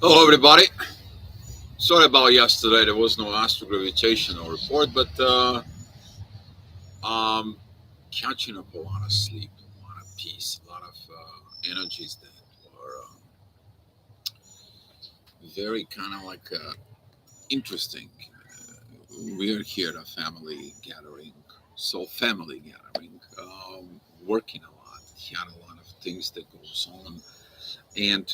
Hello, everybody. Sorry about yesterday. There was no gravitational report, but um, catching up a lot of sleep, a lot of peace, a lot of energies that were very kind of like interesting. We're here at a family gathering, family gathering, working a lot. Had a lot of things that goes on, and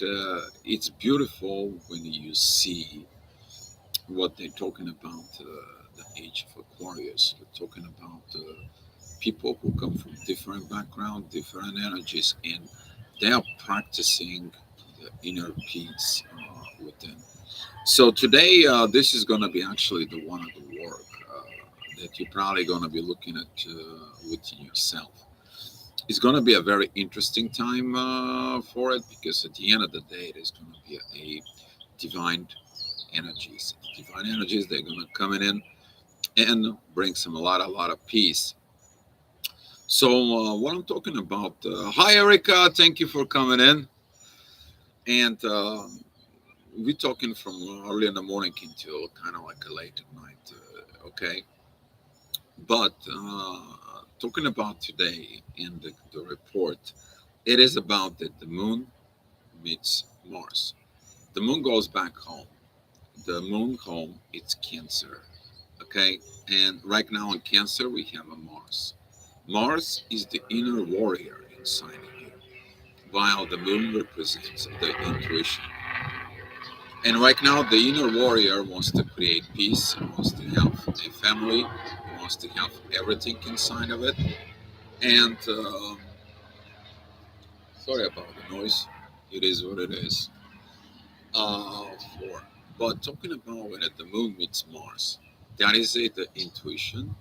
it's beautiful when you see what they're talking about the age of Aquarius. They're talking about people who come from different background, different energies, and they are practicing the inner peace within. So today, this is going to be actually the one of the work that you're probably going to be looking at within yourself. It's going to be a very interesting time for it because at the end of the day, there's going to be a divine energies. Divine energies, they're going to come in and bring some a lot of peace. So what I'm talking about, hi Erica, thank you for coming in. And we're talking from early in the morning until kind of like a late at night, okay? But talking about today in the report, it is about that the moon meets Mars. The moon goes back home. The moon home, it's Cancer. Okay, and right now in Cancer we have a Mars. Mars is the inner warrior inside of you, while the moon represents the intuition. And right now the inner warrior wants to create peace, wants to have a family, wants to have everything inside of it. And sorry about the noise, it is what it is. For but talking about when the moon meets Mars, that is it, the intuition.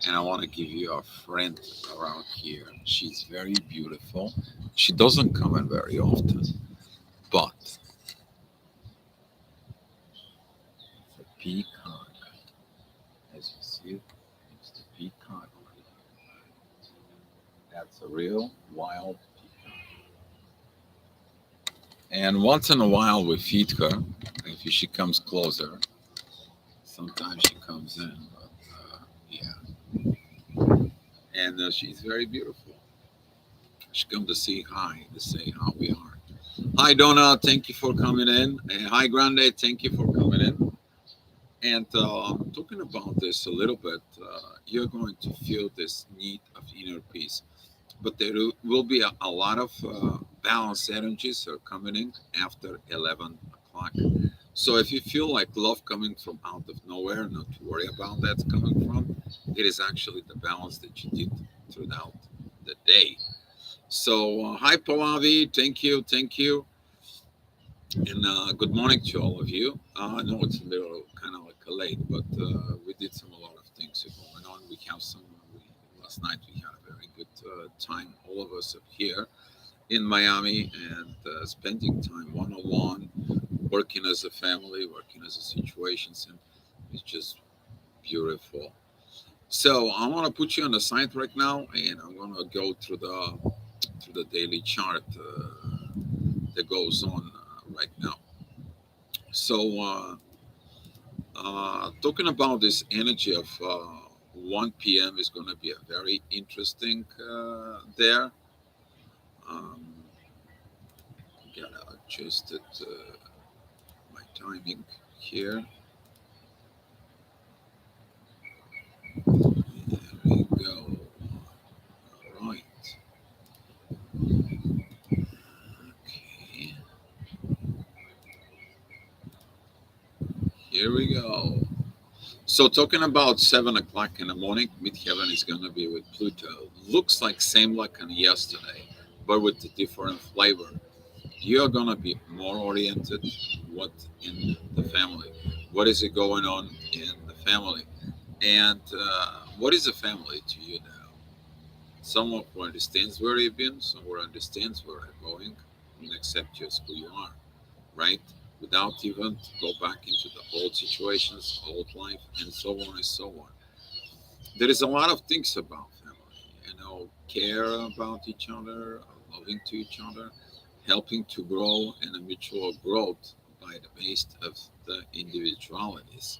And I want to give you a friend around here. She's very beautiful. She doesn't come in very often, but it's a peacock. As you see, it's the peacock. That's a real wild peacock. And once in a while, we feed her. If she comes closer, sometimes she comes in, but yeah. And she's very beautiful. She come to say hi, to say how we are. Hi, Donna. Thank you for coming in. Hi, Grande. Thank you for coming in. And talking about this a little bit, you're going to feel this need of inner peace. But there will be a lot of balanced energies are coming in after 11 o'clock. So if you feel like love coming from out of nowhere, not to worry about that's coming from, it is actually the balance that you did throughout the day. So, hi, Pallavi. Thank you. Thank you. And good morning to all of you. I know it's a little kind of like late, but we did a lot of things going on. We have some. Last night we had a very good time, all of us up here in Miami, and spending time one on one, working as a family, working as a situations, and it's just beautiful. So I want to put you on the site right now, and I'm gonna go through the daily chart that goes on right now. So, talking about this energy of 1 p.m. is going to be a very interesting there. Um, gotta adjust it, my timing here. There we go. All right. Okay. Here we go. So talking about 7 o'clock in the morning, midheaven is going to be with Pluto. Looks like same like on yesterday, but with the different flavor. You're going to be more oriented what in the family. What is it going on in the family? And what is a family to you now? Someone who understands where you've been, someone who understands where you're going, and accept you as who you are, right? Without even to go back into the old situations, old life, and so on and so on. There is a lot of things about family, care about each other, loving to each other, helping to grow, and a mutual growth by the base of the individualities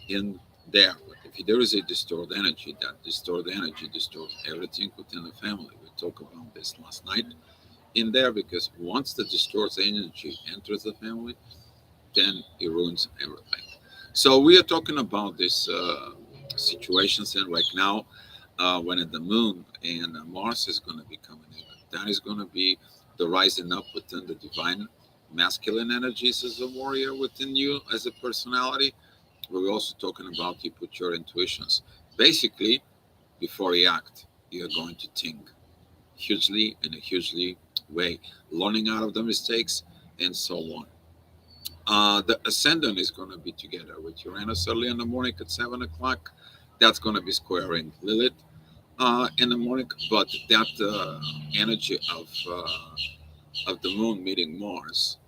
in there. If there is a distorted energy, that distorted energy distorts everything within the family. We talked about this last night in there, because once the distorted energy enters the family, then it ruins everything. So we are talking about this situations, and right now, when the moon and Mars is going to be coming in, that is going to be the rising up within the divine masculine energies as a warrior within you as a personality. We're also talking about you put your intuitions. Basically, before you act, you're going to think hugely in a hugely way, learning out of the mistakes and so on. The ascendant is going to be together with Uranus early in the morning at 7 o'clock. That's going to be squaring Lilith in the morning, but that energy of the moon meeting Mars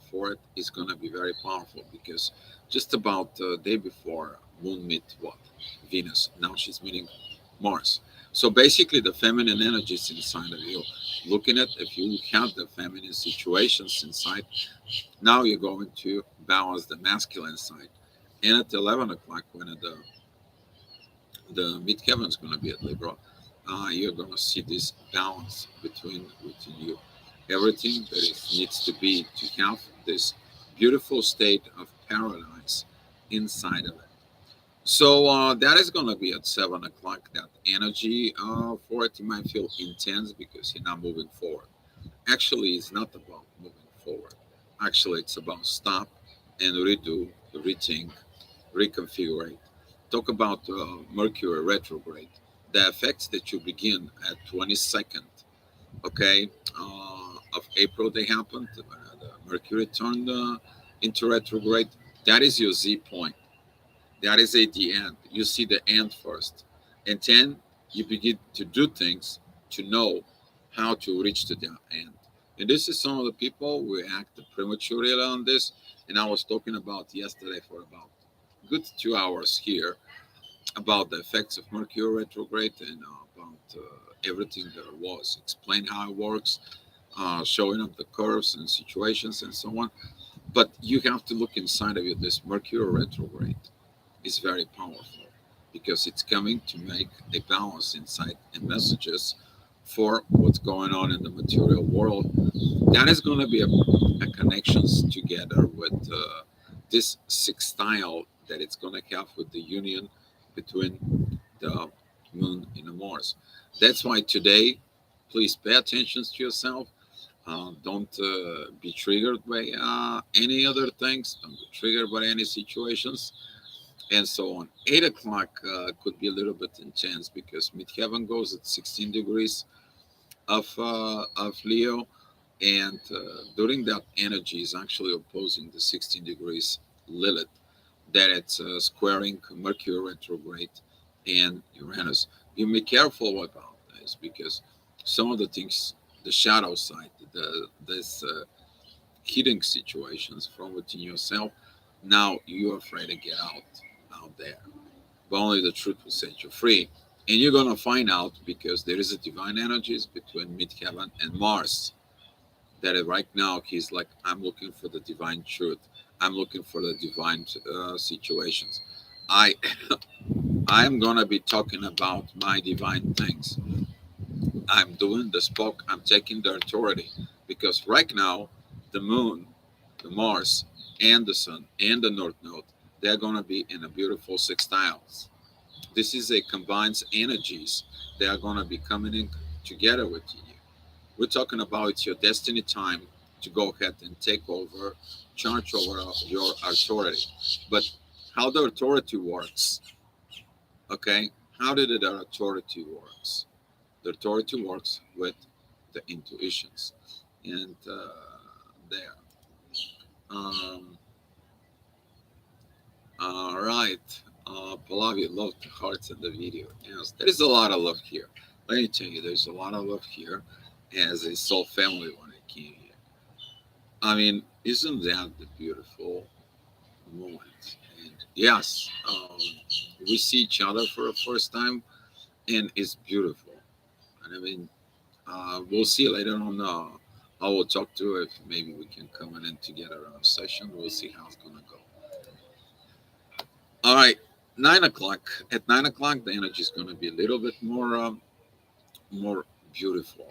for it is going to be very powerful, because just about the day before moon meet what Venus, now she's meeting Mars. So basically, the feminine energies inside of you. Looking at if you have the feminine situations inside, now you're going to balance the masculine side. And at 11 o'clock, when the midheaven is going to be at Libra, you're going to see this balance between you. Everything that it needs to be to have this beautiful state of paradise inside of it. So that is going to be at 7 o'clock. That energy for it, you might feel intense because you're not moving forward. Actually, it's not about moving forward. Actually, it's about stop and redo, rethink, reconfigure. Talk about Mercury retrograde. The effects that you begin at 22nd, okay, of April, they happened. The Mercury turned into retrograde. That is your Z point. That is at the end. You see the end first. And then you begin to do things to know how to reach to the end. And this is some of the people who act prematurely on this. And I was talking about yesterday for about good 2 hours here about the effects of Mercury retrograde, and about everything that it was. Explain how it works, showing up the curves and situations and so on. But you have to look inside of you. This Mercury retrograde is very powerful, because it's coming to make a balance inside and messages for what's going on in the material world. That is going to be a connections together with this sextile that it's going to have with the union between the moon and the Mars. That's why today, please pay attention to yourself. Don't be triggered by any other things. Don't be triggered by any situations and so on. 8 o'clock could be a little bit intense, because midheaven goes at 16 degrees of Leo, and during that energy is actually opposing the 16 degrees Lilith, that it's squaring Mercury retrograde and Uranus. You be careful about this, because some of the things, the shadow side, this hidden situations from within yourself, now you're afraid to get out there. But only the truth will set you free. And you're gonna find out, because there is a divine energies between midheaven and Mars. That right now he's like, I'm looking for the divine truth. I'm looking for the divine situations. I I'm gonna be talking about my divine things. I'm doing the spoke. I'm taking the authority, because right now, the moon, the Mars, and the sun and the North Node, they're gonna be in a beautiful sextiles. This is a combines energies. They are gonna be coming in together with you. We're talking about it's your destiny time to go ahead and take over, charge over your authority. But how the authority works, okay? How did the authority works? The authority works with the intuitions, and there. Um, all right. Pallavi, love the hearts in the video. Yes, there is a lot of love here. Let me tell you, there's a lot of love here as a soul family when I came here. I mean, isn't that the beautiful moment? And yes, we see each other for the first time, and it's beautiful. And I mean, we'll see later on I will talk to her if maybe we can come in together on a session. We'll see how it's gonna go. All right, 9 o'clock. At 9 o'clock, the energy is gonna be a little bit more beautiful.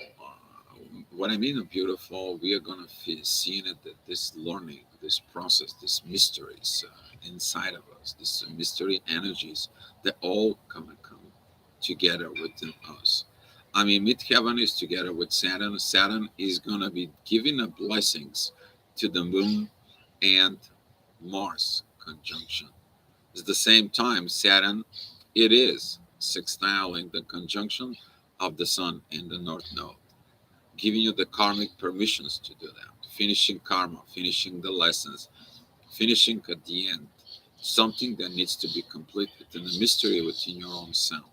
What I mean of beautiful, we are gonna seeing it that this learning, this process, this mysteries inside of us, this mystery energies, that all come together within us. I mean, Midheaven is together with Saturn. Saturn is gonna be giving a blessings to the Moon and Mars conjunction. At the same time, Saturn, it is sextiling the conjunction of the Sun in the North Node, giving you the karmic permissions to do that, finishing karma, finishing the lessons, finishing at the end something that needs to be complete within the mystery within your own self.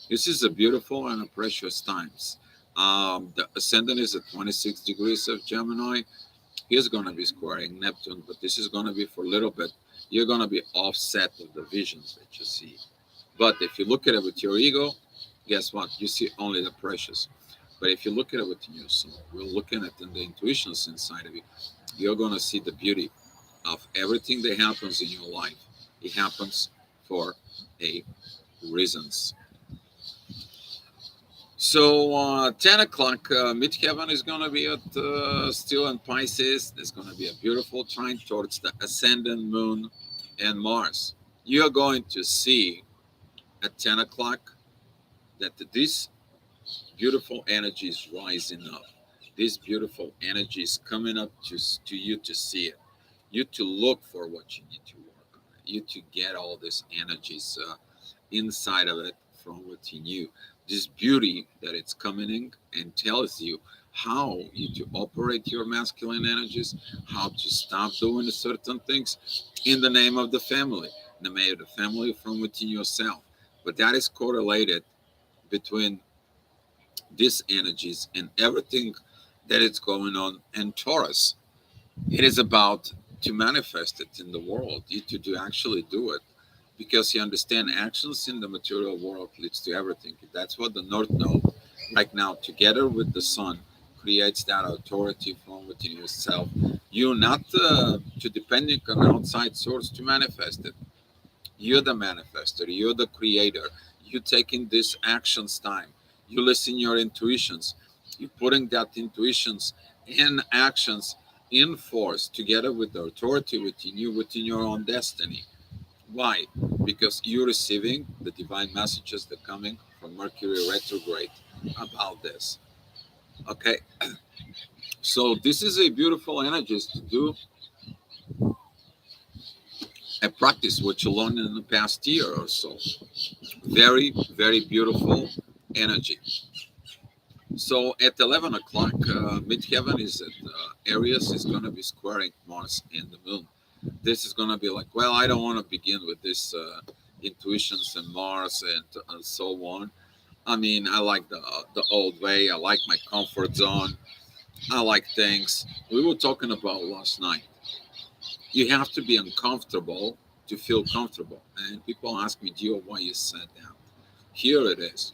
This is a beautiful and a precious times. The ascendant is at 26 degrees of Gemini. He's going to be squaring Neptune, but this is going to be for a little bit. You're going to be offset of the visions that you see. But if you look at it with your ego, guess what? You see only the precious. But if you look at it with your soul, we're looking at the intuitions inside of you, you're going to see the beauty of everything that happens in your life. It happens for a reasons. So 10 o'clock, midheaven is going to be at still in Pisces. There's going to be a beautiful trine towards the ascendant moon and Mars. You're going to see at 10 o'clock that this beautiful energy is rising up. This beautiful energy is coming up to you to see it. You to look for what you need to work on. You to get all this energies inside of it from within you. This beauty that it's coming in and tells you how you to operate your masculine energies, how to stop doing certain things in the name of the family, in the name of the family from within yourself. But that is correlated between these energies and everything that is going on in Taurus. It is about to manifest it in the world, you to actually do it, because you understand actions in the material world leads to everything. That's what the North Node right now, together with the Sun, creates that authority from within yourself. You're not to depending on outside source to manifest it. You're the manifester. You're the creator. You taking this actions time. You listen your intuitions. You putting that intuitions in actions in force together with the authority within you, within your own destiny. Why? Because you're receiving the divine messages that are coming from Mercury retrograde about this. Okay, so this is a beautiful energy to do and practice what you learned in the past year or so. Very, very beautiful energy. So at 11 o'clock, midheaven is at Aries is going to be squaring Mars and the Moon. This is going to be like, well, I don't want to begin with this intuitions and Mars and so on. I mean, I like the old way. I like my comfort zone. I like things. We were talking about last night. You have to be uncomfortable to feel comfortable. And people ask me, Dio, why you said that? Here it is.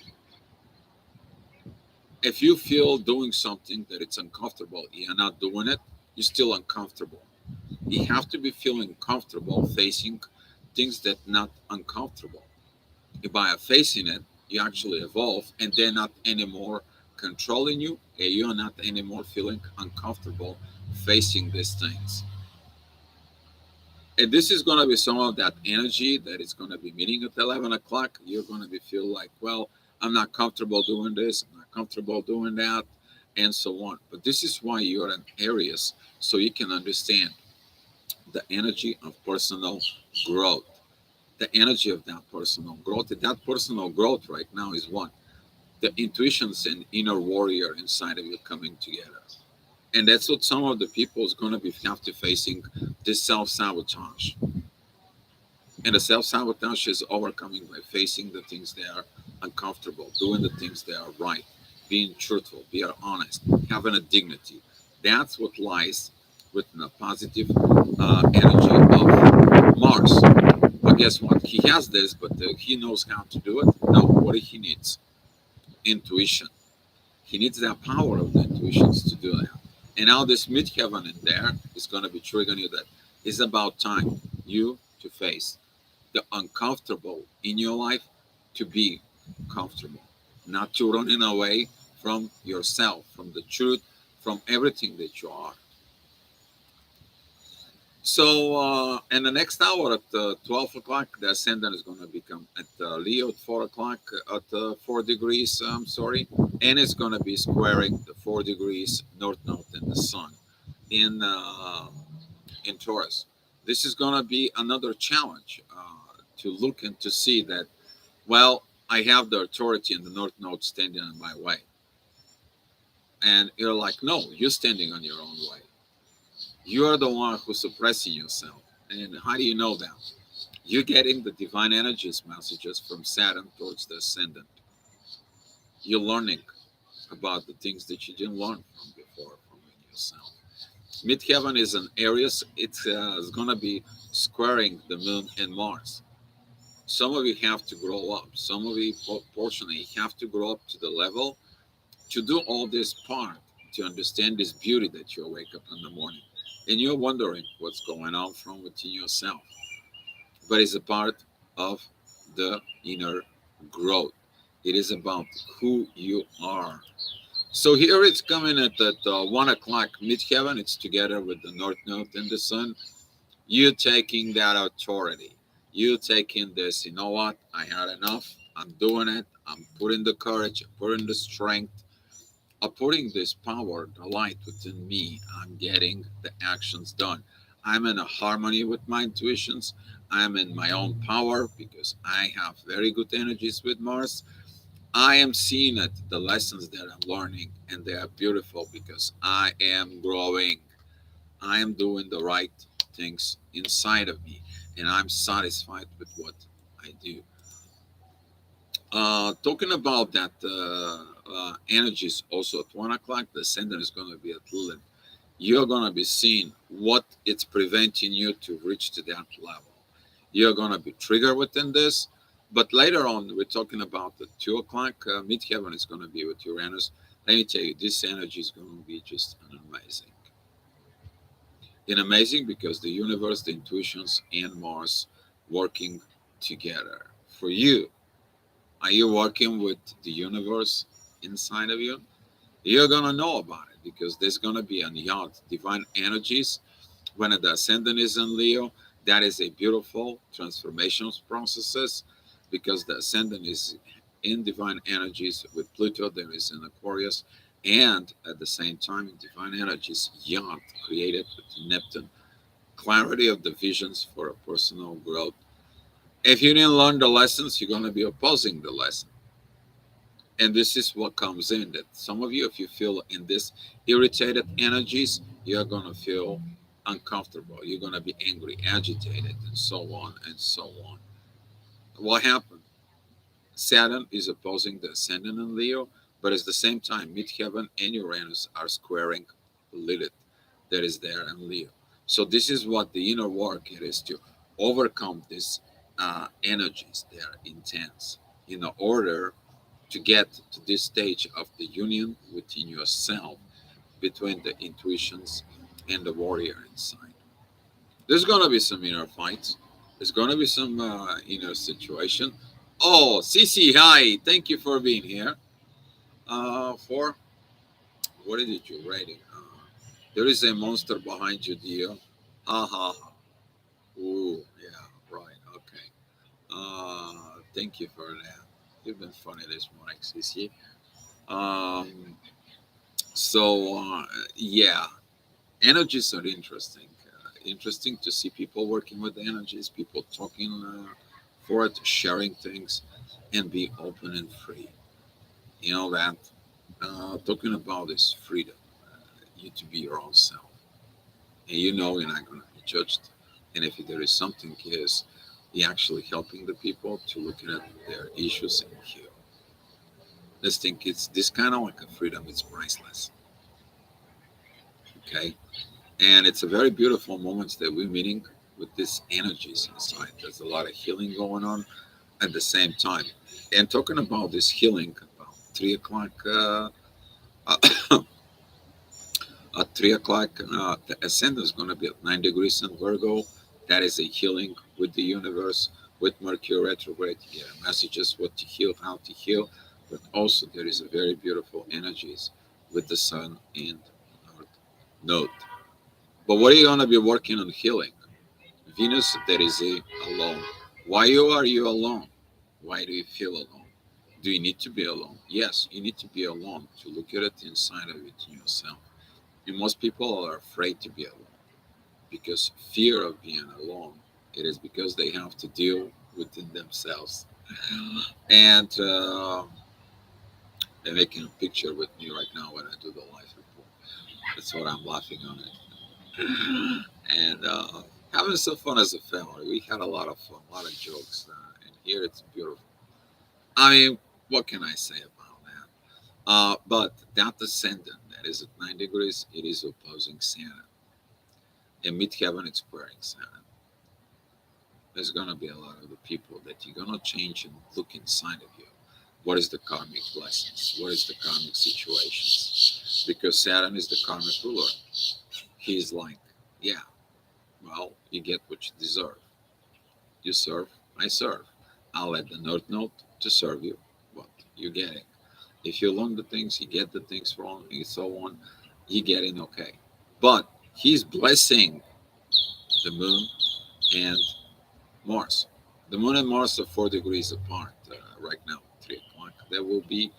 If you feel doing something that it's uncomfortable, you're not doing it, you're still uncomfortable. You have to be feeling comfortable facing things that not uncomfortable. If by facing it, you actually evolve and they're not anymore controlling you, and you're not anymore feeling uncomfortable facing these things. And this is going to be some of that energy that is going to be meeting at 11 o'clock. You're going to be feel like, well, I'm not comfortable doing this, I'm not comfortable doing that, and so on. But this is why you're in Aries, so you can understand the energy of personal growth. The energy of that personal growth. And that personal growth right now is what? The intuitions and inner warrior inside of you coming together. And that's what some of the people is going to be have to facing this self-sabotage. And the self-sabotage is overcoming by facing the things that are uncomfortable, doing the things that are right, being truthful, being honest, having a dignity. That's what lies within the positive energy of Mars. But guess what? He has this, but he knows how to do it. No, what he needs? Intuition. He needs that power of the intuitions to do that. And now this midheaven in there is going to be triggering you that it's about time you to face the uncomfortable in your life to be comfortable, not to running away from yourself, from the truth, from everything that you are. So, in the next hour at 12 o'clock, the ascendant is going to become at Leo at 4 o'clock, at 4 degrees, I'm sorry, and it's going to be squaring the 4 degrees north node in the sun in Taurus. This is going to be another challenge to look and to see that, well, I have the authority in the north node standing in my way. And you're like, no, you're standing on your own way. You're the one who's suppressing yourself. And how do you know that? You're getting the divine energies messages from Saturn towards the ascendant. You're learning about the things that you didn't learn from before from yourself. Midheaven is an Aries. It's going to be squaring the moon and Mars. Some of you have to grow up. Some of you, fortunately, have to grow up to the level to do all this part, to understand this beauty that you wake up in the morning. And you're wondering what's going on from within yourself. But it's a part of the inner growth. It is about who you are. So here it's coming at that 1 o'clock midheaven. It's together with the north node and the sun. You taking that authority. You taking this, you know what? I had enough. I'm doing it. I'm putting the courage, putting the strength, I'm putting this power, the light within me. I'm getting the actions done. I'm in a harmony with my intuitions. I'm in my own power because I have very good energies with Mars. I am seeing it, the lessons that I'm learning, and they are beautiful because I am growing. I am doing the right things inside of me, and I'm satisfied with what I do. Talking about that energies also at 1 o'clock, the ascendant is going to be at Lilith. You're going to be seeing what it's preventing you to reach to that level. You're going to be triggered within this. But later on, we're talking about the 2 o'clock midheaven is going to be with Uranus. Let me tell you, this energy is going to be just an amazing. And amazing because the universe, the intuitions, and Mars working together. For you, are you working with the universe inside of you? You're going to know about it because there's going to be a yacht, divine energies. When the ascendant is in Leo, that is a beautiful transformations processes because the ascendant is in divine energies with Pluto, there is in Aquarius, and at the same time in divine energies, yacht created with Neptune. Clarity of the visions for a personal growth. If you didn't learn the lessons, you're going to be opposing the lesson. And this is what comes in that some of you, if you feel in this irritated energies, you're going to feel uncomfortable. You're going to be angry, agitated, and so on and so on. What happened? Saturn is opposing the ascendant in Leo, but at the same time, midheaven and Uranus are squaring Lilith that is there in Leo. So this is what the inner work it is to overcome these energies. They are intense in order to get to this stage of the union within yourself between the intuitions and the warrior inside. There's going to be some inner fights. There's going to be some inner situation. Oh, Cece, hi. Thank you for being here. For what is it you're writing? There is a monster behind you, dear. Ha ha ha. Ooh, yeah, right. Okay. Thank you for that. You've been funny this morning, Cece. Um, so yeah, energies are interesting. Interesting to see people working with energies, people talking for it, sharing things, and be open and free. You know that talking about is freedom. You to be your own self, and you know you're not going to be judged. And if there is something, is you're actually helping the people to look at their issues and heal. Let's think it's this kind of like a freedom. It's priceless. Okay. And it's a very beautiful moment that we're meeting with these energies inside. There's a lot of healing going on at the same time. And talking about this healing, about 3 o'clock At 3 o'clock, the ascendant is going to be at 9 degrees in Virgo. That is a healing with the universe. With Mercury retrograde, you get messages what to heal, how to heal, but also there is a very beautiful energies with the Sun and North Node. But what are you going to be working on healing? Venus, there is a alone. Why are you alone? Why do you feel alone? Do you need to be alone? Yes, you need to be alone to look at it inside of it in yourself. And most people are afraid to be alone because fear of being alone. It is because they have to deal within themselves. And they're making a picture with me right now when I do the live report. That's what I'm laughing on it. And having some fun as a family. We had a lot of fun, a lot of jokes. And here it's beautiful. I mean, what can I say about that? But that ascendant that is at 9 degrees, it is opposing Saturn. In midheaven, it's squaring Saturn. There's going to be a lot of the people that you're going to change and look inside of you. What is the karmic lessons? What is the karmic situations? Because Saturn is the karmic ruler. He's like, yeah, well, you get what you deserve. You serve, I serve. I'll let the North Node to serve you, but you get it. If you learn the things, you get the things wrong, and so on, you get it okay. But he's blessing the moon and Mars. The moon and Mars are 4 degrees apart right now, 3 o'clock. There will be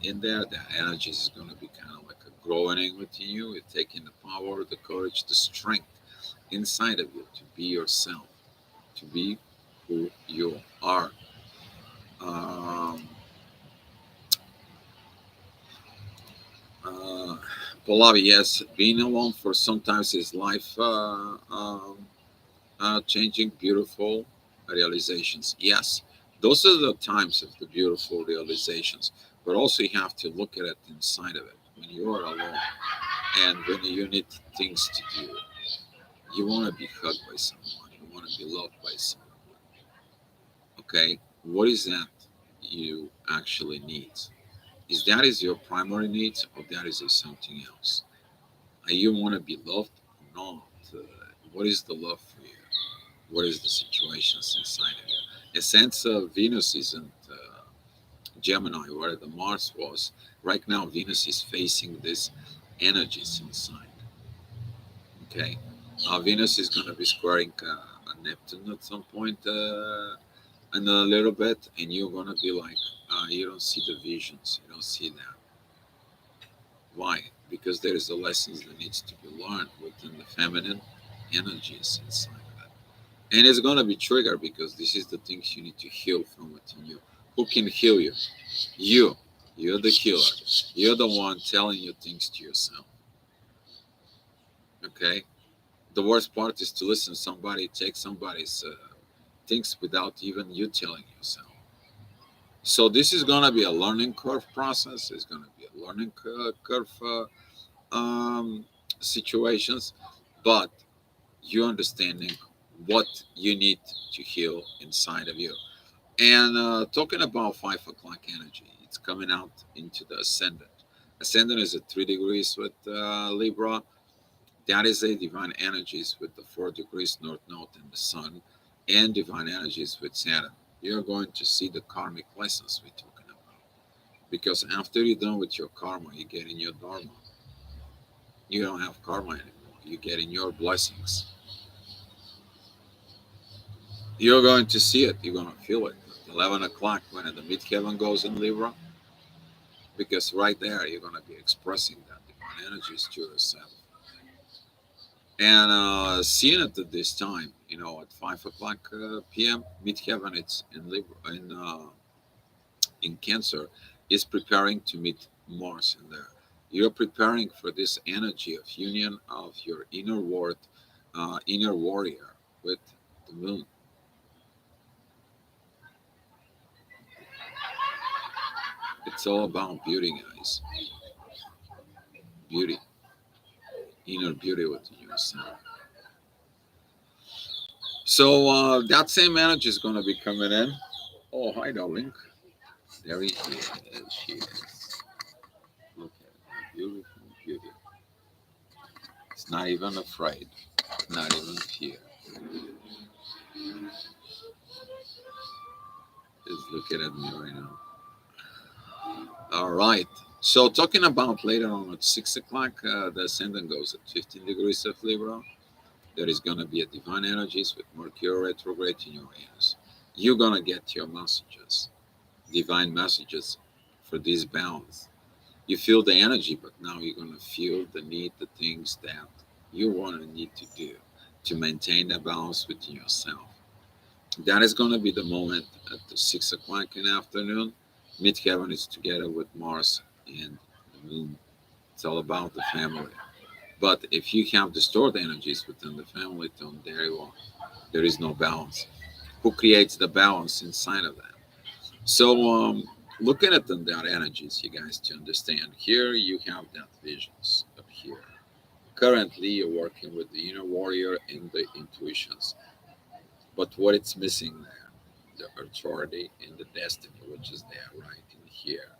in there, the energy is going to be kind of like a growing within you. It's taking the power, the courage, the strength inside of you to be yourself, to be who you are. Um, uh, Pallavi, yes, being alone for sometimes is life changing, beautiful realizations. Yes, those are the times of the beautiful realizations. But also, you have to look at it inside of it when you are alone and when you need things to do. You want to be hugged by someone, you want to be loved by someone. Okay, what is that you actually need? Is that is your primary needs or that is something else? You want to be loved or not? What is the love for you? What is the situations inside of you? A sense of Venus isn't Gemini, where the Mars was. Right now, Venus is facing these energies inside. Okay, Venus is going to be squaring Neptune at some point in a little bit, and you're going to be like, you don't see the visions, you don't see that. Why? Because there is a lessons that needs to be learned within the feminine energies inside of it. And it's going to be triggered because this is the things you need to heal from within you. Who can heal you? You. You're the healer. You're the one telling your things to yourself. Okay? The worst part is to listen to somebody, take somebody's things without even you telling yourself. So this is going to be a learning curve process. It's going to be a learning curve um, situations, but you understanding what you need to heal inside of you. And talking about 5 o'clock energy, it's coming out into the ascendant. Ascendant is at 3 degrees with Libra. That is a divine energies with the 4 degrees North Node and the Sun, and divine energies with Saturn. You're going to see the karmic lessons we're talking about. Because after you're done with your karma, you get in your dharma. You don't have karma anymore. You get in your blessings. You're going to see it. You're going to feel it. 11 o'clock when the midheaven goes in Libra, because right there you're going to be expressing that divine energies to yourself. And seeing it at this time, at 5 o'clock p.m., midheaven, it's in Libra, in Cancer, is preparing to meet Mars in there. You're preparing for this energy of union of your inner world, inner warrior with the moon. It's all about beauty, guys. Beauty, inner beauty within yourself. So that same energy is going to be coming in. Oh, hi, darling. There he is. She is. Look at that beautiful beauty. not even afraid, not even fear. Is looking at me right now. All right. So talking about later on at 6 o'clock, the ascendant goes at 15 degrees of Libra. There is gonna be a divine energies with Mercury retrograde in your hands. You're gonna get your messages, divine messages for this balance. You feel the energy, but now you're gonna feel the need, the things that you wanna need to do to maintain the balance within yourself. That is going to be the moment at the 6 o'clock in the afternoon. Midheaven is together with Mars and the Moon. It's all about the family. But if you have distorted energies within the family, then there is no balance. Who creates the balance inside of that? So, looking at them, that energies, you guys, to understand. Here you have that visions up here. Currently, you're working with the inner warrior and the intuitions. But what it's missing there, the authority and the destiny, which is there right in here.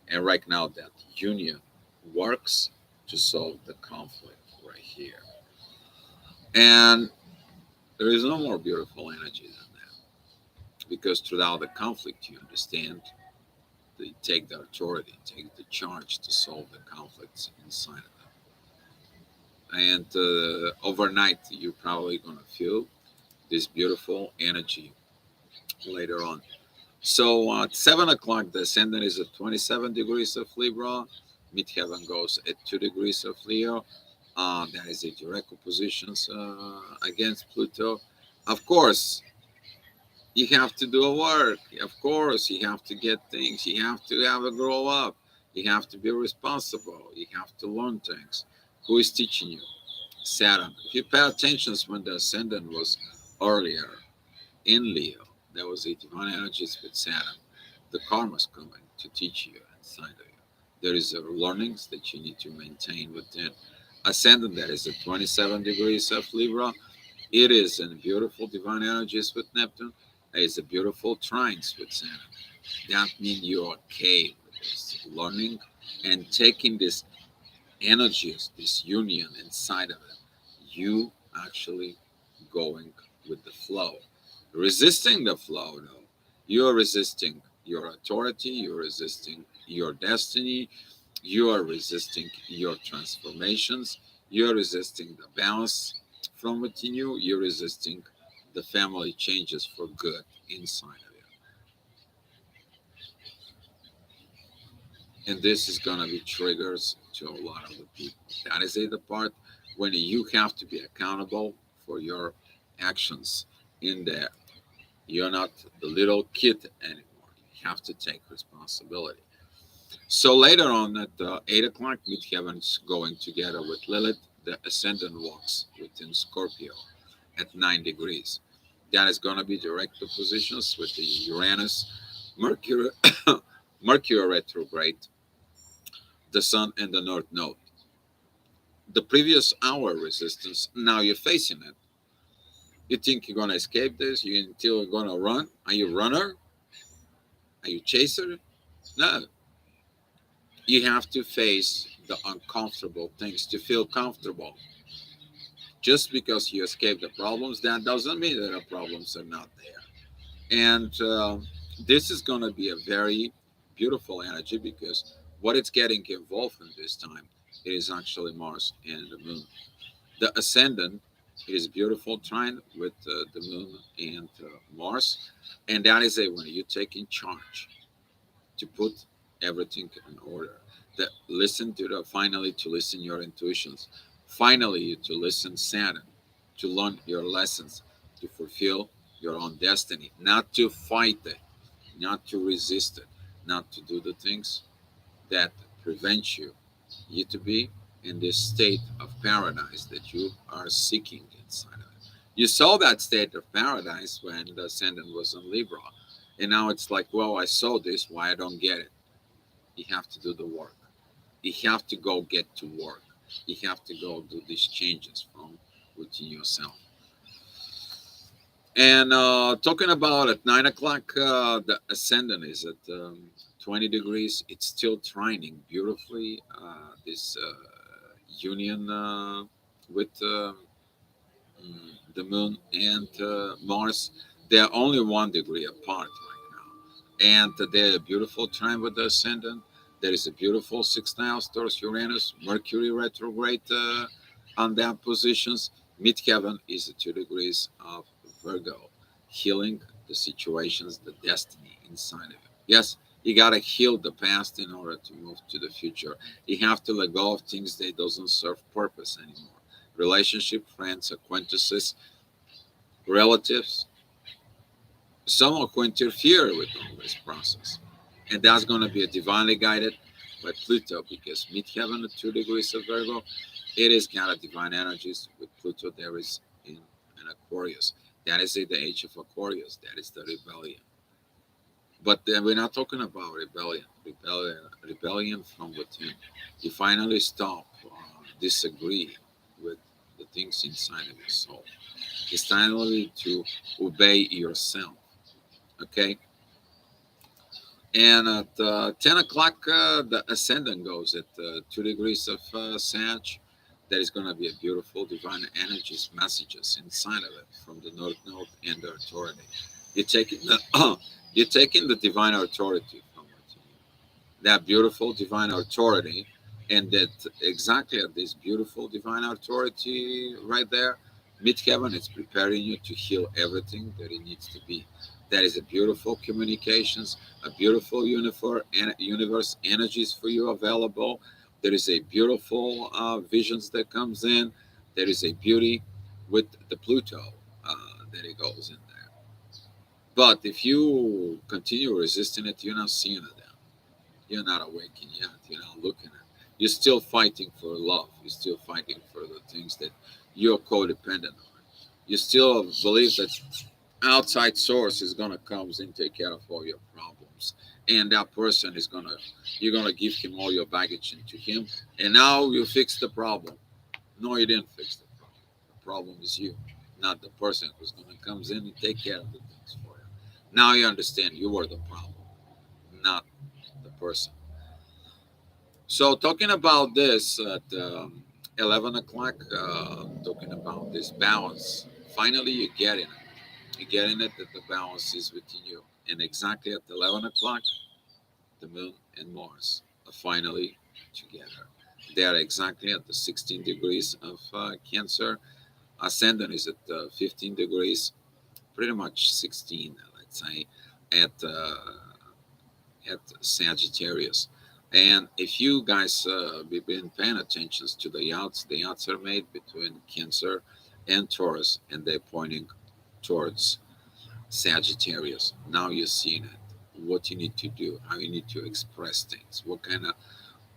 And right now, that union works to solve the conflict right here. And there is no more beautiful energy than that. Because throughout the conflict, you understand they take the authority, take the charge to solve the conflicts inside of them. And overnight, you're probably going to feel this beautiful energy later on. So at 7 o'clock, the ascendant is at 27 degrees of Libra. Midheaven goes at 2 degrees of Leo. That is a direct opposition against Pluto. Of course, you have to do a work. Of course, you have to get things. You have to have a grow up. You have to be responsible. You have to learn things. Who is teaching you? Saturn. If you pay attention when the ascendant was earlier in Leo, there was a divine energies with Saturn. The karma is coming to teach you inside of you. There is a learnings that you need to maintain within. Ascendant that is at 27 degrees of Libra. It is in beautiful divine energies with Neptune. It is a beautiful trines with Saturn. That means you are okay with this learning and taking this energies, this union inside of it. You actually going with the flow. Resisting the flow, though, you're resisting your authority, you're resisting your destiny, you are resisting your transformations, you're resisting the balance from within you, you're resisting the family changes for good inside of you. And this is going to be triggers to a lot of the people. That is the part when you have to be accountable for your actions in there. You're not the little kid anymore. You have to take responsibility. So later on at 8 o'clock, Midheaven's going together with Lilith. The ascendant walks within Scorpio at 9 degrees. That is going to be direct oppositions with the Uranus, Mercury, Mercury retrograde, the Sun, and the North Node. The previous hour resistance, now you're facing it. You think you're going to escape this? You until you're going to run? Are you a runner? Are you a chaser? No. You have to face the uncomfortable things to feel comfortable. Just because you escape the problems, that doesn't mean that the problems are not there. And this is going to be a very beautiful energy because what it's getting involved in this time it is actually Mars and the Moon. The ascendant is beautiful trine with the Moon and Mars, and that is a when you take in charge to put everything in order. That listen to the finally to listen your intuitions, finally to listen Saturn, to learn your lessons, to fulfill your own destiny, not to fight it, not to resist it, not to do the things that prevent you to be in this state of paradise that you are seeking inside of it. You saw that state of paradise when the ascendant was in Libra. And now it's like, well, I saw this, why I don't get it? You have to do the work. You have to go get to work. You have to go do these changes from within yourself. And talking about at 9 o'clock, the ascendant is at 20 degrees. It's still trining beautifully. This union with the moon and Mars. They're only 1 degree apart right now, and they're a beautiful trine with the ascendant. There is a beautiful sextile towards Uranus, Mercury retrograde on that positions. Midheaven is at 2 degrees of Virgo, healing the situations, the destiny inside of it. Yes, you gotta heal the past in order to move to the future. You have to let go of things that doesn't serve purpose anymore. Relationship, friends, acquaintances, relatives, someone who interfere with all this process. And that's going to be divinely guided by Pluto because midheaven at 2 degrees of Virgo, it is got a divine energies with Pluto there is in Aquarius. That is the age of Aquarius. That is the rebellion. But then we're not talking about rebellion from within. You finally stop, disagree with the things inside of your soul. It's finally to obey yourself. Okay. And at 10 o'clock, the ascendant goes at 2 degrees of Sag. There is going to be a beautiful divine energies, messages inside of it from the North Node and the authority. You're taking the, you're taking the divine authority from within you. That beautiful divine authority, and that exactly at this beautiful divine authority right there, midheaven is preparing you to heal everything that it needs to be. That is a beautiful communications, a beautiful universe energies for you available. There is a beautiful visions that comes in. There is a beauty with the Pluto that it goes in there. But if you continue resisting it, you're not seeing it. You're not awakened yet. You're not looking at it. You're still fighting for love. You're still fighting for the things that you're codependent on. You still believe that outside source is gonna come and take care of all your problems, and that person is gonna you're gonna give him all your baggage into him, and now you fix the problem. No, you didn't fix the problem. The problem is you, not the person who's gonna comes in and take care of the things for you. Now you understand you were the problem, not the person. So talking about this at 11 o'clock, talking about this balance, finally you get in it. You get in it that the balance is within you. And exactly at 11 o'clock, the moon and Mars are finally together. They are exactly at the 16 degrees of Cancer. Ascendant is at 15 degrees, pretty much 16, let's say, at at Sagittarius. And if you guys have been paying attention to the yachts are made between Cancer and Taurus, and they're pointing towards Sagittarius. Now you're seeing it. What you need to do, how you need to express things, what kind of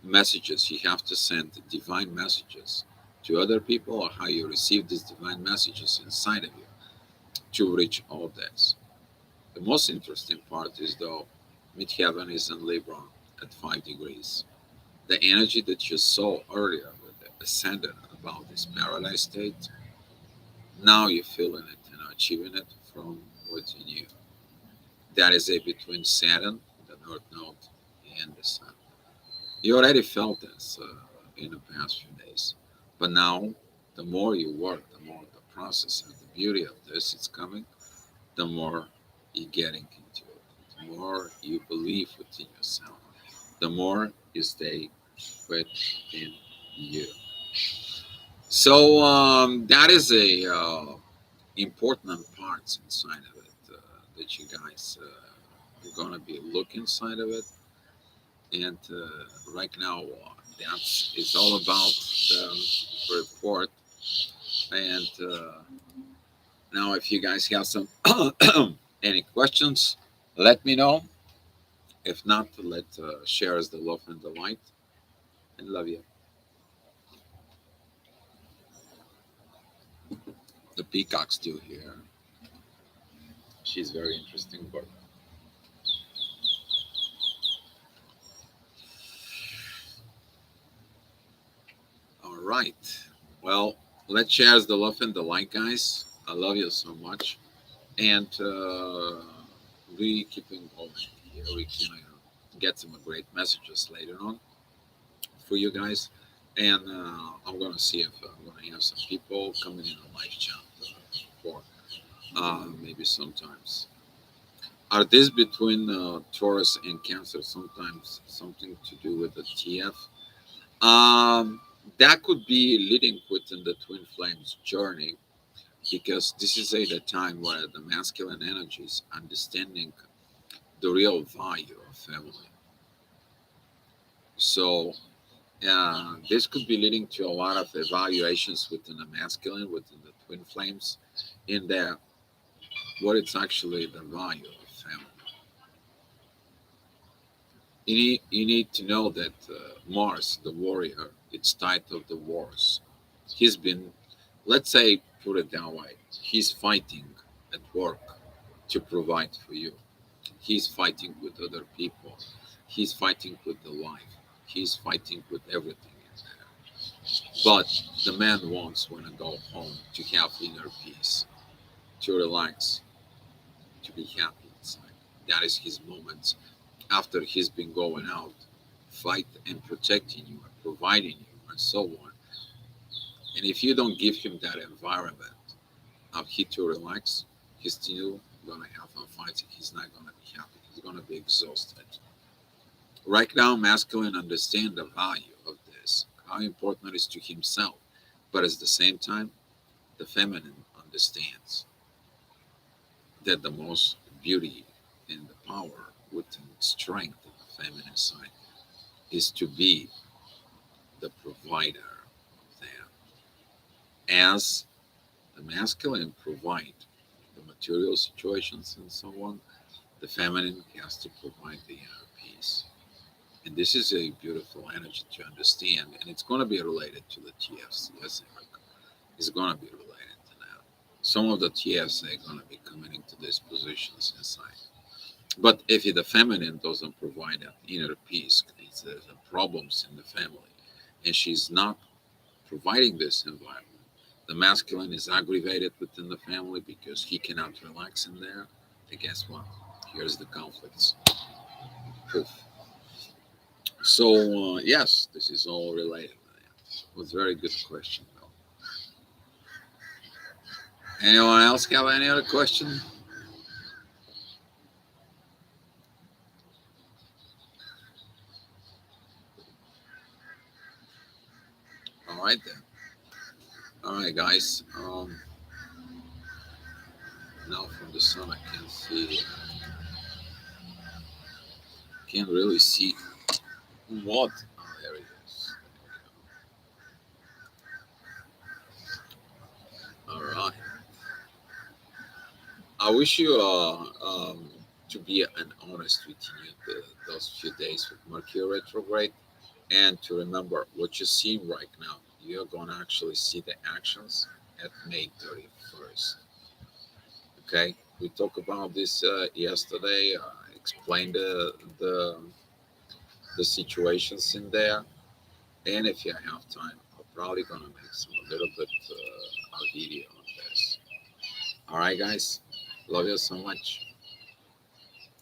messages you have to send, divine messages to other people, or how you receive these divine messages inside of you to reach all this. The most interesting part is though, midheaven is in Libra at 5 degrees. The energy that you saw earlier with the ascendant about this paradise state, now you're feeling it and achieving it from within you. That is a between Saturn, the North Node, and the Sun. You already felt this in the past few days. But now, the more you work, the more the process and the beauty of this is coming, the more you're getting into it. The more you believe within yourself, the more you stay within you. So that is a important parts inside of it that you guys are gonna be look inside of it. And right now, that's it's all about the report. And now, if you guys have some any questions, let me know. If not, let share us the love and the light. And love you. The peacock's still here. She's very interesting bird. All right. Well, let's share the love and the light, guys. I love you so much. And we keeping going here. We can get some great messages later on for you guys. And I'm gonna see if I'm gonna have some people coming in on live chat for maybe sometimes. Are this between Taurus and Cancer sometimes something to do with the TF? Um, that could be leading within the twin flames journey because this is at a time where the masculine energy is understanding the real value of family. So this could be leading to a lot of evaluations within the masculine, within the twin flames, in there what it's actually the value of family. You need to know that Mars, the warrior, it's tied of the wars. He's been, let's say, put it that way, he's fighting at work to provide for you. He's fighting with other people. He's fighting with the life. He's fighting with everything in there. But the man wants when I go home to have inner peace, to relax, to be happy inside. That is his moments after he's been going out, fight and protecting you and providing you and so on. And if you don't give him that environment of he to relax, he's still gonna have fun fighting. He's not gonna be happy. He's gonna be exhausted. Right now, masculine understand the value of this, how important it is to himself. But at the same time, the feminine understands that the most beauty and the power within strength of the feminine side is to be the provider of them. As the masculine provide the material situations and so on, the feminine has to provide the inner peace. And this is a beautiful energy to understand, and it's going to be related to the TFs. Yes, Eric, it's going to be related to that. Some of the TFs are going to be coming into these positions inside. But if the feminine doesn't provide that inner peace, there's problems in the family, and she's not providing this environment. The masculine is aggravated within the family because he cannot relax in there. And guess what? Here's the conflicts. Proof. So, yes, this is all related. It was a very good question, though. Anyone else have any other question? All right, then. All right, guys. Now from the sun, I can see, can't really see what. Oh, there it is. All right. I wish you to be an honest with you those few days with Mercury retrograde, and to remember what you're seeing right now. You're gonna actually see the actions at May 31st. Okay, we talked about this yesterday. I explained the situations in there, and if you have time, I'm probably gonna make some a little bit a video on this. All right, guys, love you so much.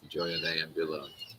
Enjoy your day and be loved.